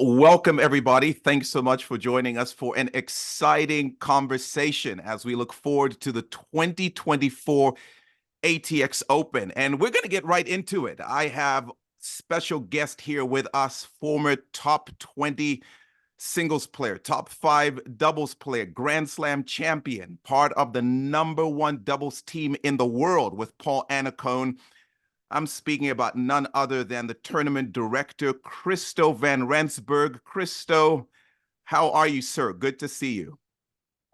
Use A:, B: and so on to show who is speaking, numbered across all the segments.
A: Welcome, everybody. Thanks so much for joining us for an exciting conversation as we look forward to the 2024 ATX Open. And we're going to get right into it. I have special guest here with us, former top 20 singles player, top 5 doubles player, Grand Slam champion, part of the #1 doubles team in the world with Paul Annacone. I'm speaking about none other than the tournament director, Christo Van Rensburg. Christo, how are you, sir? Good to see you.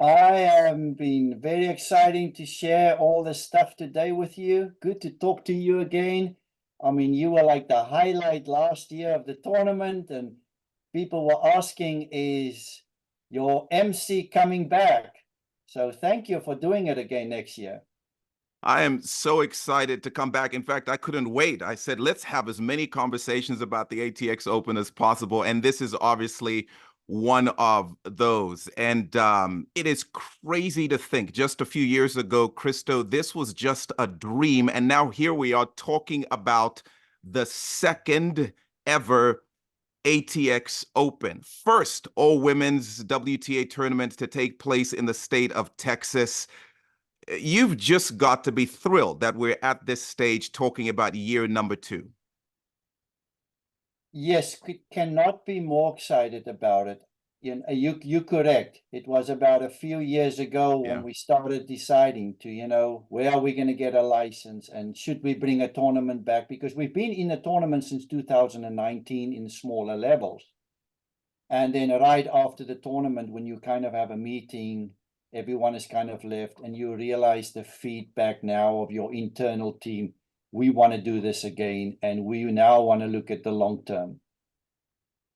B: I have been very exciting to share all the stuff today with you. Good to talk to you again. I mean, you were like the highlight last year of the tournament, and people were asking, is your MC coming back? So thank you for doing it again next year.
A: I am so excited to come back. In fact, I couldn't wait. I said, let's have as many conversations about the ATX Open as possible. And this is obviously one of those. And it is crazy to think just a few years ago, Christo, this was just a dream. And now here we are talking about the second ever ATX Open, first all women's WTA tournament to take place in the state of Texas. You've just got to be thrilled that we're at this stage talking about year number 2.
B: Yes, cannot be more excited about it. You're correct. It was about a few years ago when we started deciding to, where are we going to get a license and should we bring a tournament back? Because we've been in a tournament since 2019 in smaller levels. And then right after the tournament, when you kind of have a meeting, everyone is kind of left and you realize the feedback now of your internal team. We want to do this again, and we now want to look at the long term.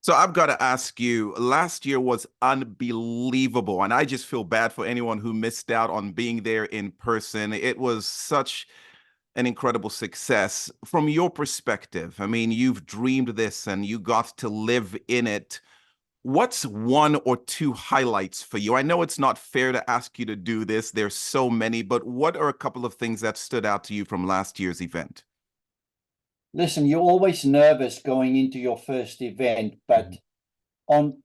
A: So I've got to ask you, last year was unbelievable, and I just feel bad for anyone who missed out on being there in person. It was such an incredible success. From your perspective, I mean, you've dreamed this and you got to live in it. What's 1 or 2 highlights for you? I know it's not fair to ask you to do this. There's so many, but what are a couple of things that stood out to you from last year's event?
B: Listen, you're always nervous going into your first event, but on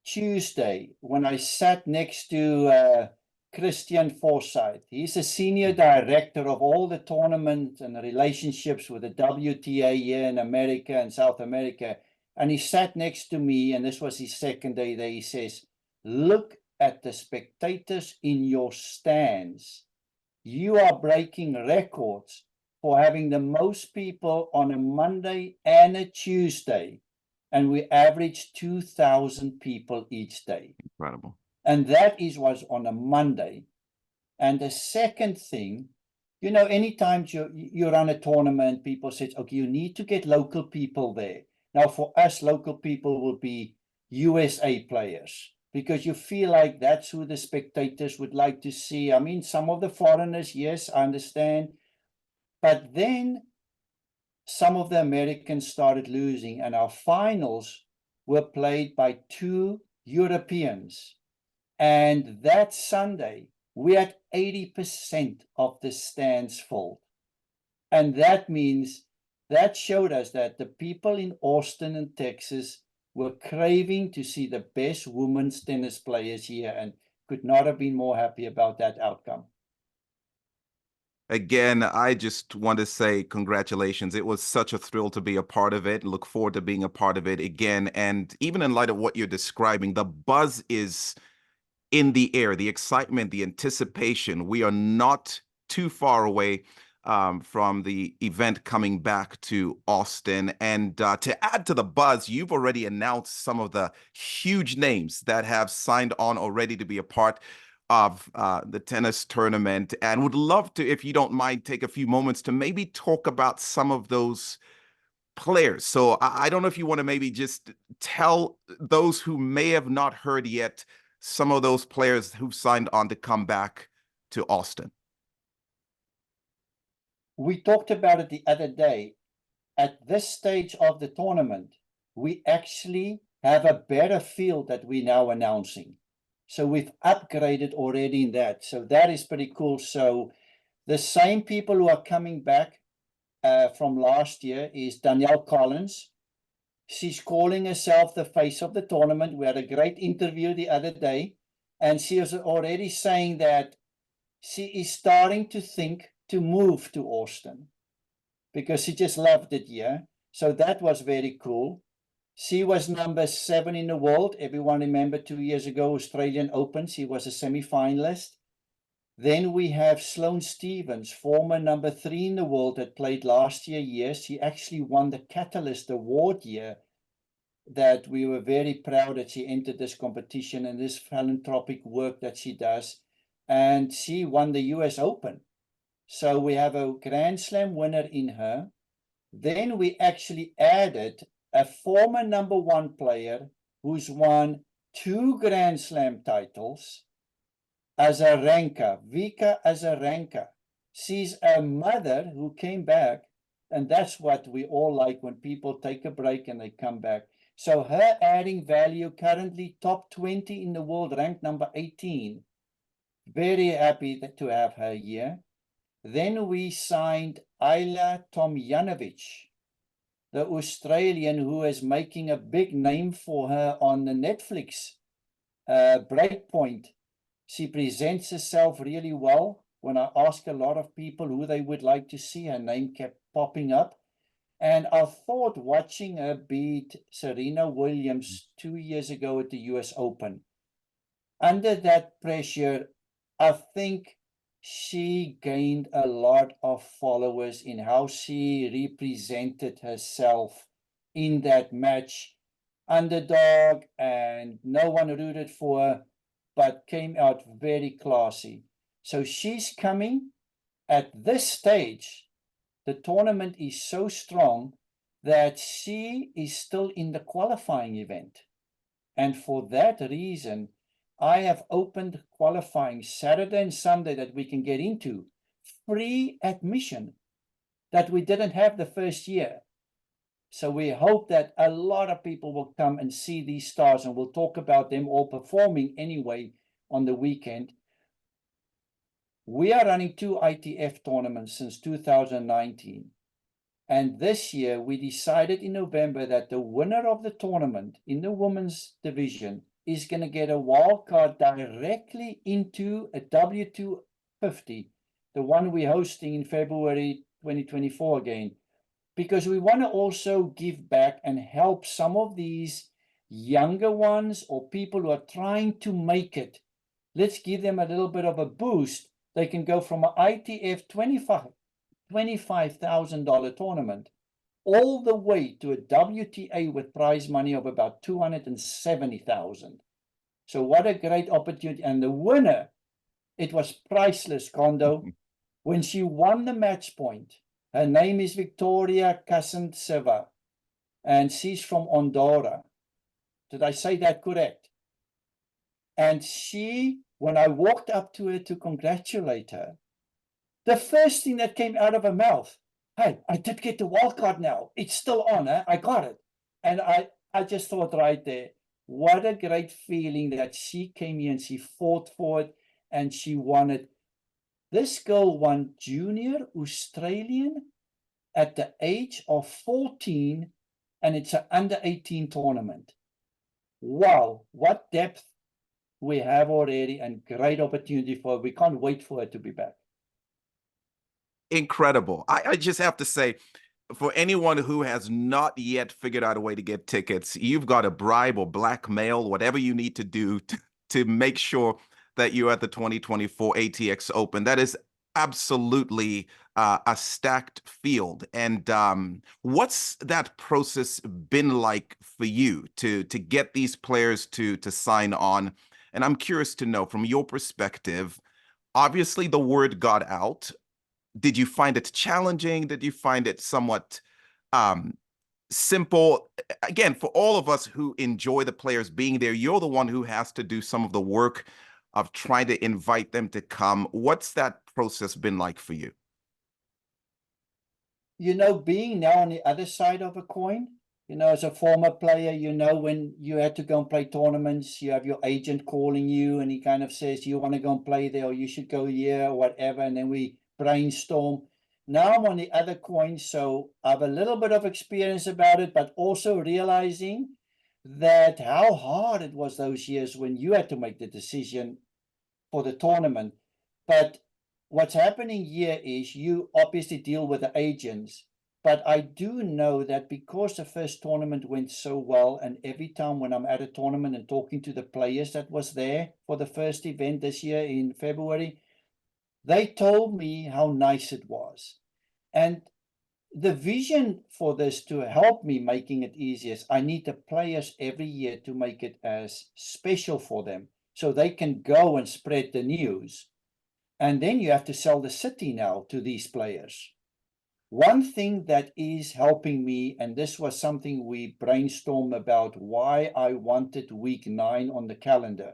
B: Tuesday, when I sat next to Christian Forsyth, he's a senior director of all the tournament and the relationships with the WTA here in America and South America. And he sat next to me, and this was his second day there. He says, look at the spectators in your stands. You are breaking records for having the most people on a Monday and a Tuesday. And we average 2,000 people each day.
A: Incredible.
B: And that was on a Monday. And the second thing, anytime you run a tournament, people say, okay, you need to get local people there. Now, for us, local people will be USA players because you feel like that's who the spectators would like to see. I mean, some of the foreigners, yes, I understand. But then some of the Americans started losing, and our finals were played by 2 Europeans. And that Sunday, we had 80% of the stands full. And that means that showed us that the people in Austin and Texas were craving to see the best women's tennis players here and could not have been more happy about that outcome.
A: Again, I just want to say congratulations. It was such a thrill to be a part of it. Look forward to being a part of it again. And even in light of what you're describing, the buzz is in the air, the excitement, the anticipation. We are not too far away from the event coming back to Austin. And to add to the buzz, you've already announced some of the huge names that have signed on already to be a part of the tennis tournament, and would love to, if you don't mind, take a few moments to maybe talk about some of those players. So I don't know if you want to maybe just tell those who may have not heard yet some of those players who've signed on to come back to Austin.
B: We talked about it the other day. At this stage of the tournament, we actually have a better field that we're now announcing. So we've upgraded already in that. So that is pretty cool. So the same people who are coming back from last year is Danielle Collins, She's calling herself the face of the tournament. We had a great interview the other day, and she was already saying that she is starting to think to move to Austin because she just loved it here. So that was very cool. She was number 7 in the world. Everyone remember 2 years ago, Australian Open, she was a semi-finalist. Then we have Sloane Stephens, former number 3 in the world that played last year. Yes, she actually won the Catalyst Award here, that we were very proud that she entered this competition and this philanthropic work that she does. And she won the US Open. So we have a Grand Slam winner in her. Then we actually added a former number 1 player who's won 2 Grand Slam titles, Azarenka, Vika Azarenka. She's a mother who came back, and that's what we all like when people take a break and they come back. So her adding value, currently top 20 in the world, ranked number 18. Very happy to have her here. Then we signed Ayla Tomjanovic, the Australian who is making a big name for her on the Netflix Breakpoint. She presents herself really well. When I ask a lot of people who they would like to see, her name kept popping up. And I thought watching her beat Serena Williams 2 years ago at the US Open, under that pressure, I think she gained a lot of followers in how she represented herself in that match. Underdog, and no one rooted for her, but came out very classy. So she's coming. At this stage, the tournament is so strong that she is still in the qualifying event. And for that reason, I have opened qualifying Saturday and Sunday that we can get into, free admission, that we didn't have the first year. So we hope that a lot of people will come and see these stars, and we'll talk about them all performing anyway on the weekend. We are running 2 ITF tournaments since 2019. And this year we decided in November that the winner of the tournament in the women's division is going to get a wild card directly into a W250, the one we're hosting in February 2024 again, because we want to also give back and help some of these younger ones or people who are trying to make it. Let's give them a little bit of a boost. They can go from an ITF $25,000 tournament all the way to a WTA with prize money of about $270,000. So what a great opportunity. And the winner, it was priceless, Kondo. When she won the match point, her name is Victoria Kasantseva, and she's from Andorra. Did I say that correct? And she, when I walked up to her to congratulate her, the first thing that came out of her mouth, hey, I did get the wild card now. It's still on, huh? I got it. And I just thought right there, what a great feeling that she came here and she fought for it and she won it. This girl won Junior Australian at the age of 14, and it's an under 18 tournament. Wow, what depth we have already, and great opportunity for her. We can't wait for her to be back.
A: Incredible. I just have to say, for anyone who has not yet figured out a way to get tickets, you've got to bribe or blackmail, whatever you need to do to make sure that you're at the 2024 ATX Open. That is absolutely a stacked field. And what's that process been like for you to get these players to sign on? And I'm curious to know, from your perspective, obviously the word got out. Did you find it challenging? Did you find it somewhat simple? Again, for all of us who enjoy the players being there, you're the one who has to do some of the work of trying to invite them to come. What's that process been like for you?
B: You know, being now on the other side of a coin, you know, as a former player, you know, when you had to go and play tournaments, you have your agent calling you and he kind of says, you want to go and play there, or you should go here, or whatever. And then we brainstorm. now I'm on the other coin, so I have a little bit of experience about it, but also realizing that how hard it was those years when you had to make the decision for the tournament. But what's happening here is you obviously deal with the agents, but I do know that because the first tournament went so well, and every time when I'm at a tournament and talking to the players that was there for the first event this year in February, they told me how nice it was. And the vision for this to help me making it easier is I need the players every year to make it as special for them so they can go and spread the news. And then you have to sell the city now to these players. One thing that is helping me, and this was something we brainstormed about why I wanted week 9 on the calendar,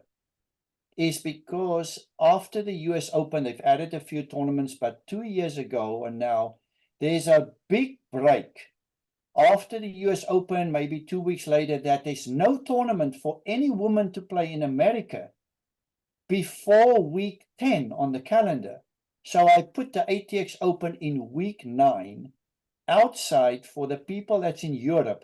B: is because after the US Open, they've added a few tournaments, but 2 years ago and now, there's a big break after the US Open, maybe 2 weeks later, that there's no tournament for any woman to play in America before week 10 on the calendar. So I put the ATX Open in week 9 outside for the people that's in Europe.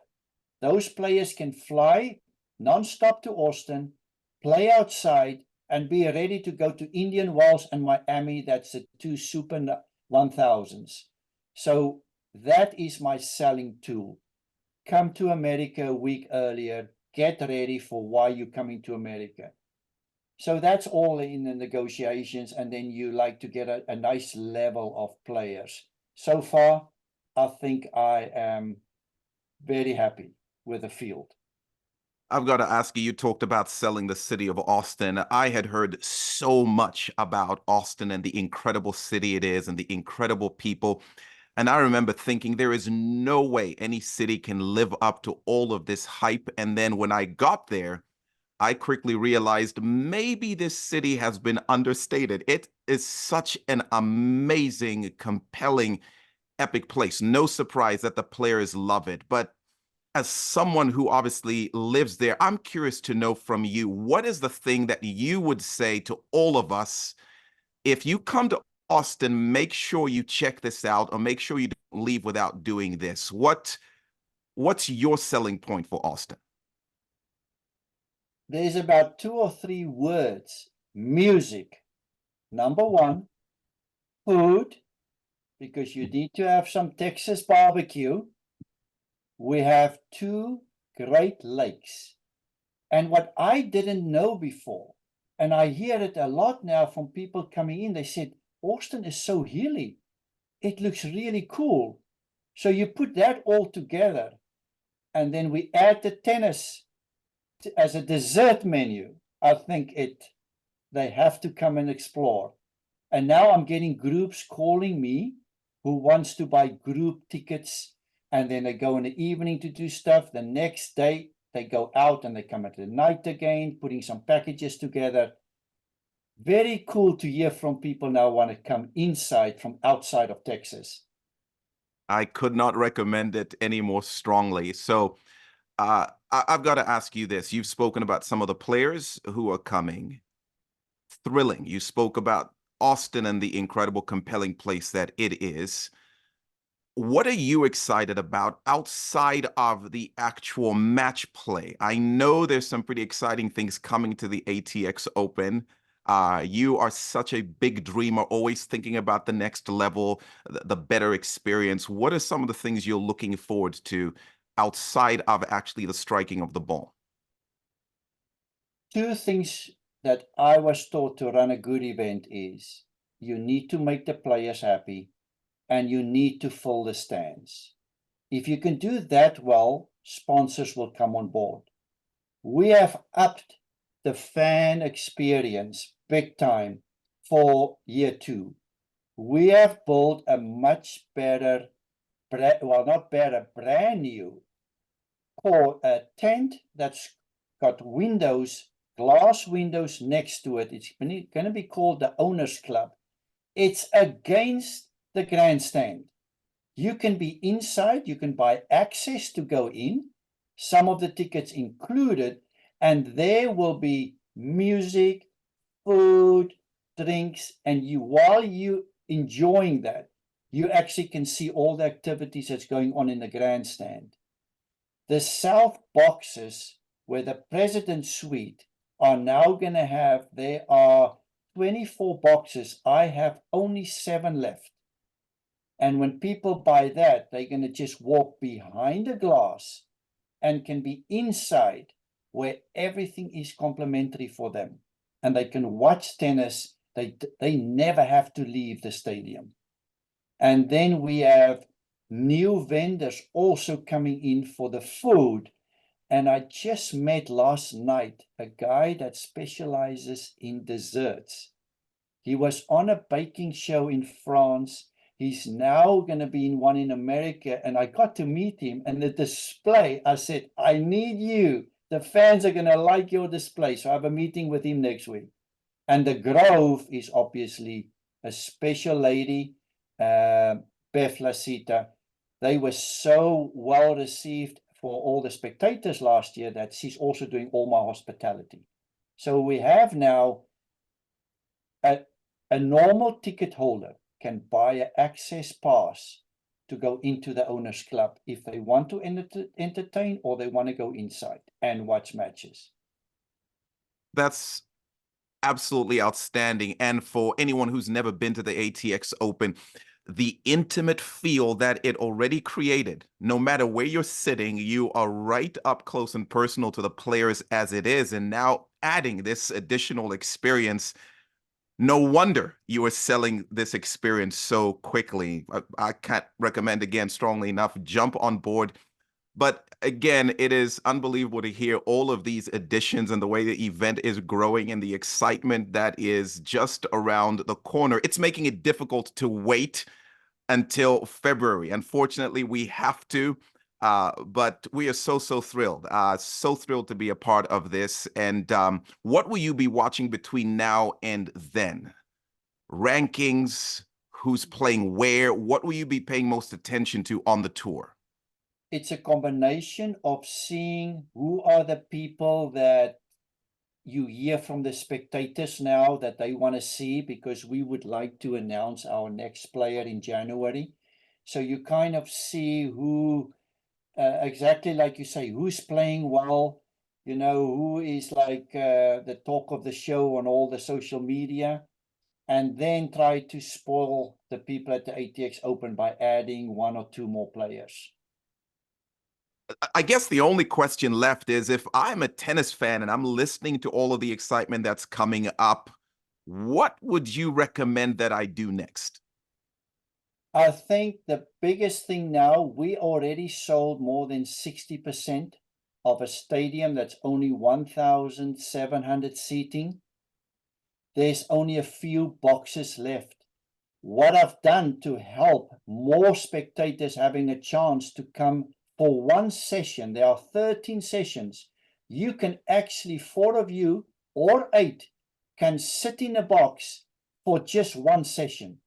B: Those players can fly non-stop to Austin, play outside, and be ready to go to Indian Wells and Miami. That's the 2 Super 1000s. So that is my selling tool. Come to America a week earlier, get ready for why you're coming to America. So that's all in the negotiations, and then you like to get a nice level of players. So far, I think I am very happy with the field.
A: I've got to ask you, you talked about selling the city of Austin. I had heard so much about Austin and the incredible city it is and the incredible people. And I remember thinking there is no way any city can live up to all of this hype. And then when I got there, I quickly realized maybe this city has been understated. It is such an amazing, compelling, epic place. No surprise that the players love it. But as someone who obviously lives there, I'm curious to know from you, what is the thing that you would say to all of us? If you come to Austin, make sure you check this out, or make sure you don't leave without doing this. What's your selling point for Austin?
B: There's about 2 or 3 words. Music. Number 1, food, because you need to have some Texas barbecue. We have 2 great lakes. And what I didn't know before, and I hear it a lot now from people coming in, they said, Austin is so hilly. It looks really cool. So you put that all together, and then we add the tennis as a dessert menu. I think they have to come and explore. And now I'm getting groups calling me who wants to buy group tickets, and then they go in the evening to do stuff. The next day they go out and they come at the night again, putting some packages together. Very cool to hear from people now want to come inside from outside of Texas.
A: I could not recommend it any more strongly. So I've got to ask you this. You've spoken about some of the players who are coming. Thrilling. You spoke about Austin and the incredible, compelling place that it is. What are you excited about outside of the actual match play? I know there's some pretty exciting things coming to the ATX Open. You are such a big dreamer, always thinking about the next level, the better experience. What are some of the things you're looking forward to outside of actually the striking of the ball?
B: 2 things that I was taught to run a good event is you need to make the players happy, and you need to fill the stands. If you can do that well, sponsors will come on board. We have upped the fan experience big time for year 2. We have built a much better, well, not better, brand new a tent that's got windows, glass windows next to it. It's going to be called the Owners Club. It's against the grandstand. You can be inside, you can buy access to go in, some of the tickets included, and there will be music, food, drinks, and while you enjoying that, you actually can see all the activities that's going on in the grandstand. The south boxes where the president's suite are now going to have, there are 24 boxes. I have only 7 left. And when people buy that, they're going to just walk behind the glass and can be inside where everything is complimentary for them. And they can watch tennis. They never have to leave the stadium. And then we have new vendors also coming in for the food. And I just met last night a guy that specializes in desserts. He was on a baking show in France. He's now going to be in one in America. And I got to meet him. And the display, I said, I need you. The fans are going to like your display. So I have a meeting with him next week. And the Grove is obviously a special lady, Beth Lasita. They were so well received for all the spectators last year that she's also doing all my hospitality. So we have now a normal ticket holder can buy an access pass to go into the owners club if they want to entertain or they want to go inside and watch matches.
A: That's absolutely outstanding. And for anyone who's never been to the ATX Open, the intimate feel that it already created, no matter where you're sitting, you are right up close and personal to the players as it is. And now adding this additional experience, no wonder you are selling this experience so quickly. I can't recommend again strongly enough, jump on board. But again, it is unbelievable to hear all of these additions and the way the event is growing and the excitement that is just around the corner. It's making it difficult to wait until February. Unfortunately, we have to, but we are so thrilled. So thrilled to be a part of this. And what will you be watching between now and then? Rankings, who's playing where? What will you be paying most attention to on the tour?
B: It's a combination of seeing who are the people that you hear from the spectators now that they want to see, because we would like to announce our next player in January. So you kind of see who, exactly like you say, who's playing well, you know, who is like the talk of the show on all the social media, and then try to spoil the people at the ATX Open by adding 1 or 2 more players.
A: I guess the only question left is, if I'm a tennis fan and I'm listening to all of the excitement that's coming up, what would you recommend that I do next?
B: I think the biggest thing now, we already sold more than 60% of a stadium that's only 1,700 seating. There's only a few boxes left. What I've done to help more spectators having a chance to come for one session, there are 13 sessions. You can actually, 4 of you or 8 can sit in a box for just one session.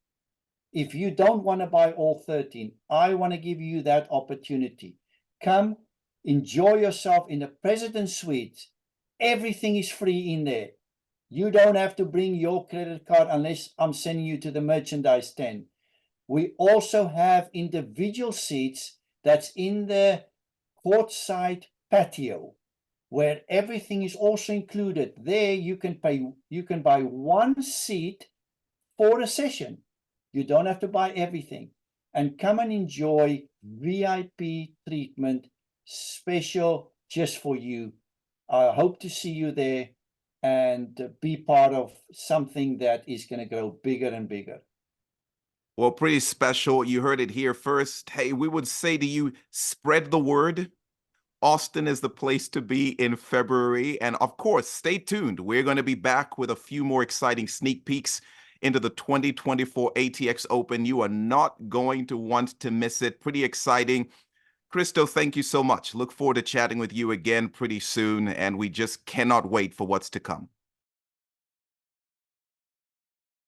B: If you don't want to buy all 13, I want to give you that opportunity. Come, enjoy yourself in the President's Suite. Everything is free in there. You don't have to bring your credit card unless I'm sending you to the merchandise tent. We also have individual seats that's in the courtside patio, where everything is also included. There you can buy one seat for a session. You don't have to buy everything. And come and enjoy VIP treatment, special just for you. I hope to see you there and be part of something that is going to grow bigger and bigger.
A: Well, pretty special. You heard it here first. Hey, we would say to you, spread the word. Austin is the place to be in February. And of course, stay tuned. We're going to be back with a few more exciting sneak peeks into the 2024 ATX Open. You are not going to want to miss it. Pretty exciting. Christo, thank you so much. Look forward to chatting with you again pretty soon. And we just cannot wait for what's to come.